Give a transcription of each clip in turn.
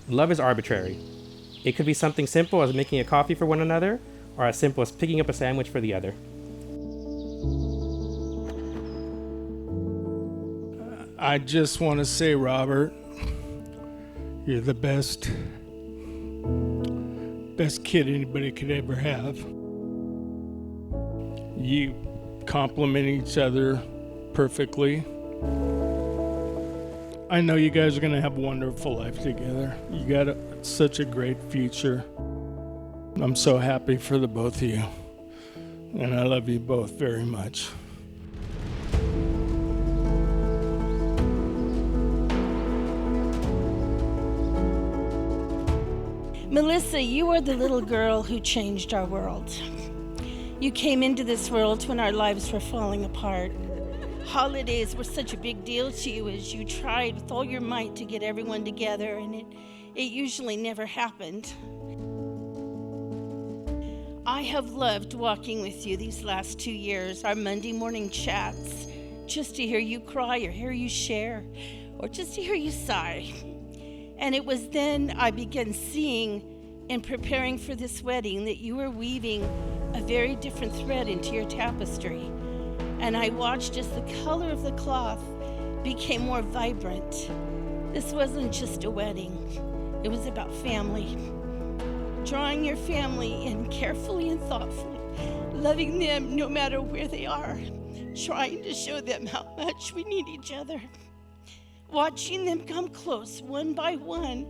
Love is arbitrary. It could be something simple as making a coffee for one another, or as simple as picking up a sandwich for the other. I just want to say, Robert, you're the best kid anybody could ever have. You complement each other perfectly. I know you guys are going to have a wonderful life together. You got such a great future. I'm so happy for the both of you. And I love you both very much. Mellissa, you are the little girl who changed our world. You came into this world when our lives were falling apart. Holidays were such a big deal to you as you tried with all your might to get everyone together, and it usually never happened. I have loved walking with you these last 2 years, our Monday morning chats, just to hear you cry or hear you share, or just to hear you sigh. And it was then I began seeing in preparing for this wedding that you were weaving a very different thread into your tapestry. And I watched as the color of the cloth became more vibrant. This wasn't just a wedding. It was about family. Drawing your family in carefully and thoughtfully, loving them no matter where they are, trying to show them how much we need each other. Watching them come close one by one,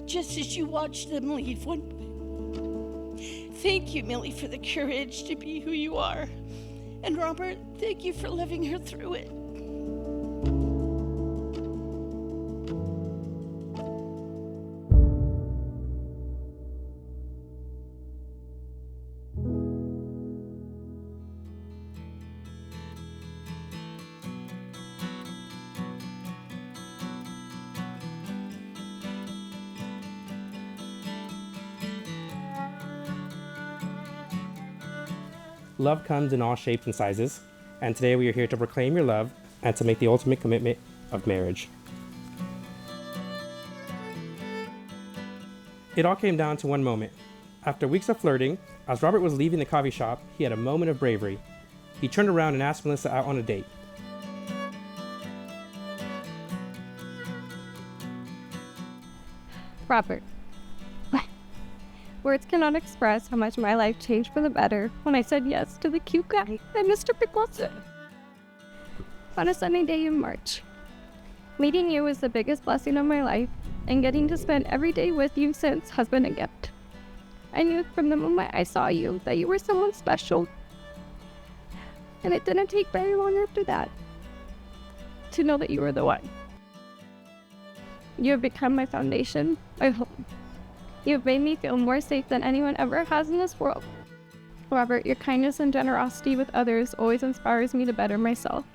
just as you watched them leave one by one. Thank you, Millie, for the courage to be who you are. And Robert, thank you for loving her through it. Love comes in all shapes and sizes, and today we are here to proclaim your love and to make the ultimate commitment of marriage. It all came down to one moment. After weeks of flirting, as Robert was leaving the coffee shop, he had a moment of bravery. He turned around and asked Mellissa out on a date. Robert, words cannot express how much my life changed for the better when I said yes to the cute guy that Mr. Pickles on a sunny day in March. Meeting you was the biggest blessing of my life, and getting to spend every day with you since has been a gift. I knew from the moment I saw you that you were someone special, and it didn't take very long after that to know that you were the one. You have become my foundation, my home. You have made me feel more safe than anyone ever has in this world. Robert, your kindness and generosity with others always inspires me to better myself.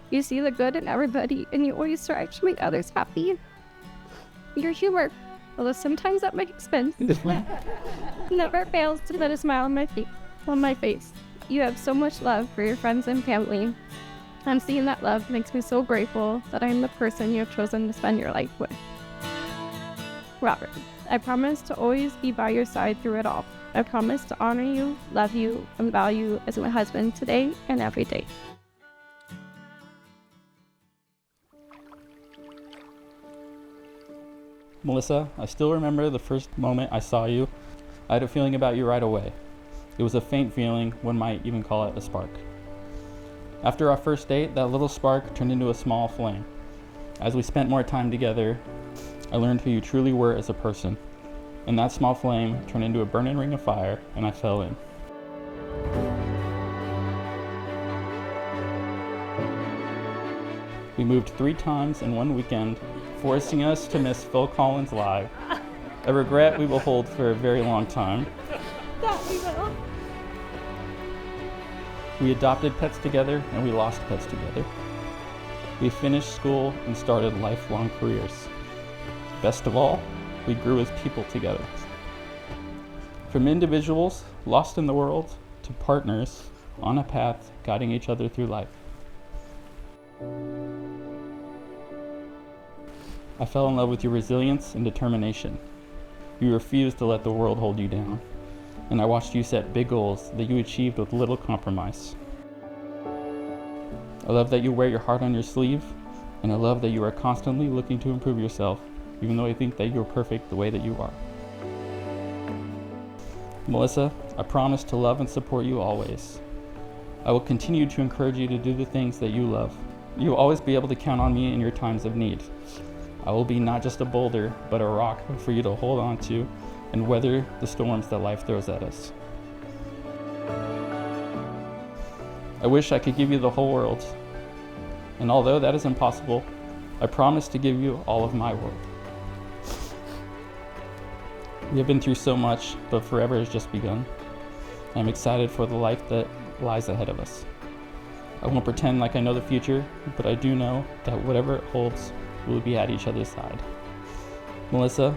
You see the good in everybody, and you always strive to make others happy. Your humor, although sometimes at my expense, never fails to put a smile on my face. You have so much love for your friends and family, and seeing that love makes me so grateful that I am the person you have chosen to spend your life with. Robert, I promise to always be by your side through it all. I promise to honor you, love you, and value you as my husband today and every day. Mellissa, I still remember the first moment I saw you. I had a feeling about you right away. It was a faint feeling, one might even call it a spark. After our first date, that little spark turned into a small flame. As we spent more time together, I learned who you truly were as a person. And that small flame turned into a burning ring of fire, and I fell in. We moved 3 times in one weekend, forcing us to miss Phil Collins live. A regret we will hold for a very long time. That we will. We adopted pets together, and we lost pets together. We finished school and started lifelong careers. Best of all, we grew as people together. From individuals lost in the world to partners on a path guiding each other through life. I fell in love with your resilience and determination. You refused to let the world hold you down, and I watched you set big goals that you achieved with little compromise. I love that you wear your heart on your sleeve, and I love that you are constantly looking to improve yourself, even though I think that you're perfect the way that you are. Mellissa, I promise to love and support you always. I will continue to encourage you to do the things that you love. You will always be able to count on me in your times of need. I will be not just a boulder, but a rock for you to hold on to and weather the storms that life throws at us. I wish I could give you the whole world, and although that is impossible, I promise to give you all of my world. We have been through so much, but forever has just begun. I'm excited for the life that lies ahead of us. I won't pretend like I know the future, but I do know that whatever it holds, we'll be at each other's side. Mellissa,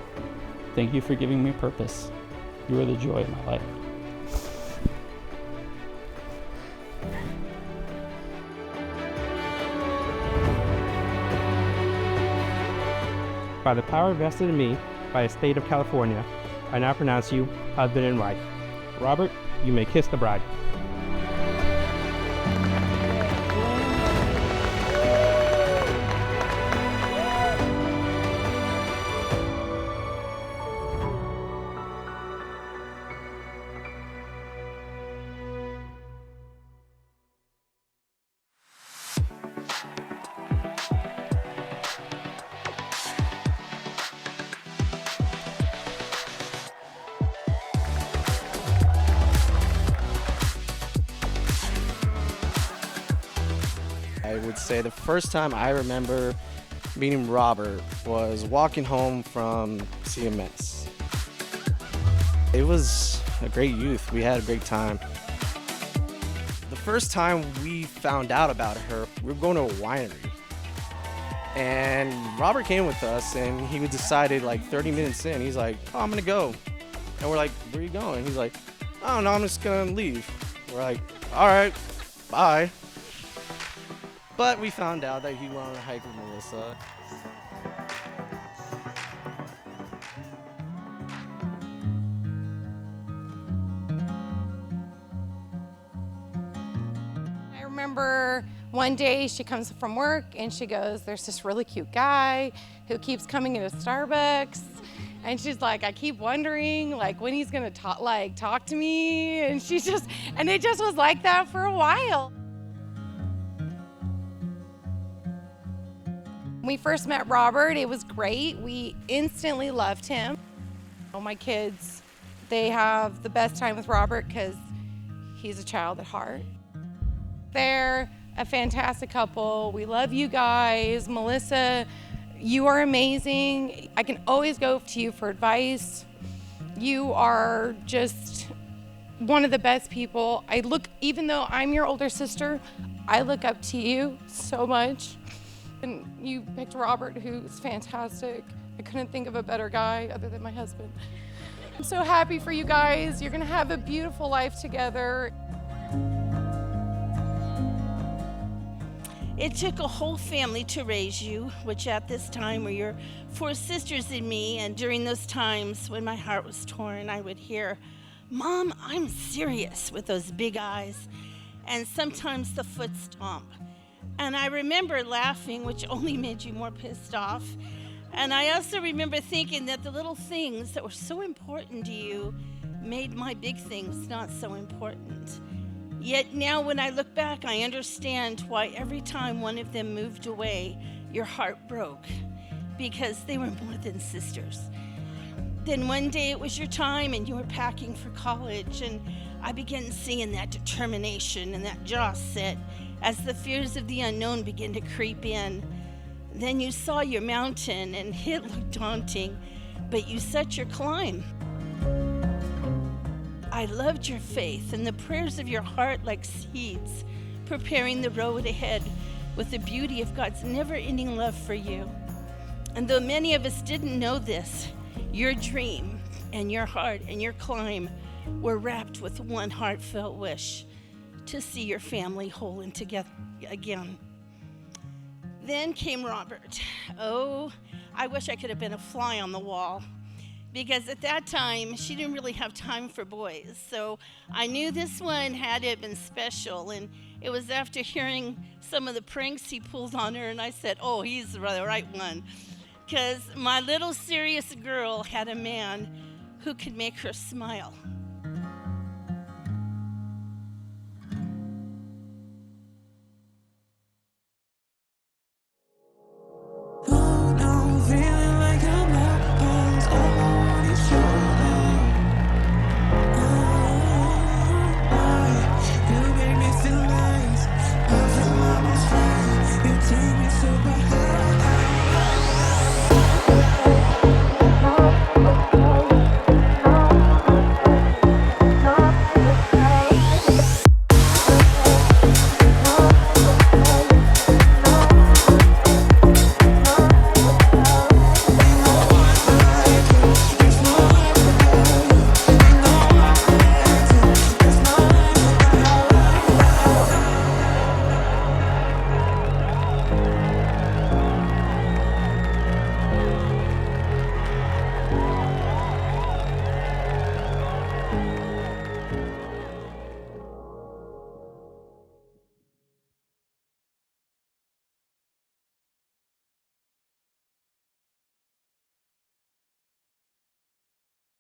thank you for giving me purpose. You are the joy of my life. By the power vested in me by the state of California, I now pronounce you husband and wife. Robert, you may kiss the bride. I would say the first time I remember meeting Robert was walking home from CMS. It was a great youth. We had a great time. The first time we found out about her, we were going to a winery. And Robert came with us, and he decided like 30 minutes in, he's like, oh, I'm gonna go. And we're like, where are you going? He's like, oh no, I'm just gonna leave. We're like, all right, bye. But we found out that he went on a hike with Mellissa. I remember one day she comes from work and she goes, there's this really cute guy who keeps coming into Starbucks. And she's like, I keep wondering like when he's gonna talk to me. And it just was like that for a while. When we first met Robert, it was great. We instantly loved him. My kids, they have the best time with Robert because he's a child at heart. They're a fantastic couple. We love you guys. Mellissa, you are amazing. I can always go to you for advice. You are just one of the best people. Even though I'm your older sister, I look up to you so much. And you picked Robert, who's fantastic. I couldn't think of a better guy other than my husband. I'm so happy for you guys. You're gonna have a beautiful life together. It took a whole family to raise you, which at this time were your 4 sisters and me, and during those times when my heart was torn, I would hear, Mom, I'm serious, with those big eyes, and sometimes the foot stomp. And I remember laughing, which only made you more pissed off. And I also remember thinking that the little things that were so important to you made my big things not so important. Yet now when I look back, I understand why every time one of them moved away, your heart broke, because they were more than sisters. Then one day it was your time and you were packing for college, and I began seeing that determination and that jaw set as the fears of the unknown began to creep in. Then you saw your mountain and it looked daunting, but you set your climb. I loved your faith and the prayers of your heart like seeds, preparing the road ahead with the beauty of God's never-ending love for you. And though many of us didn't know this, your dream and your heart and your climb were wrapped with one heartfelt wish: to see your family whole and together again. Then came Robert. Oh, I wish I could have been a fly on the wall, because at that time, she didn't really have time for boys. So I knew this one had to have been special, and it was after hearing some of the pranks he pulled on her, and I said, oh, he's the right one. Because my little serious girl had a man who could make her smile.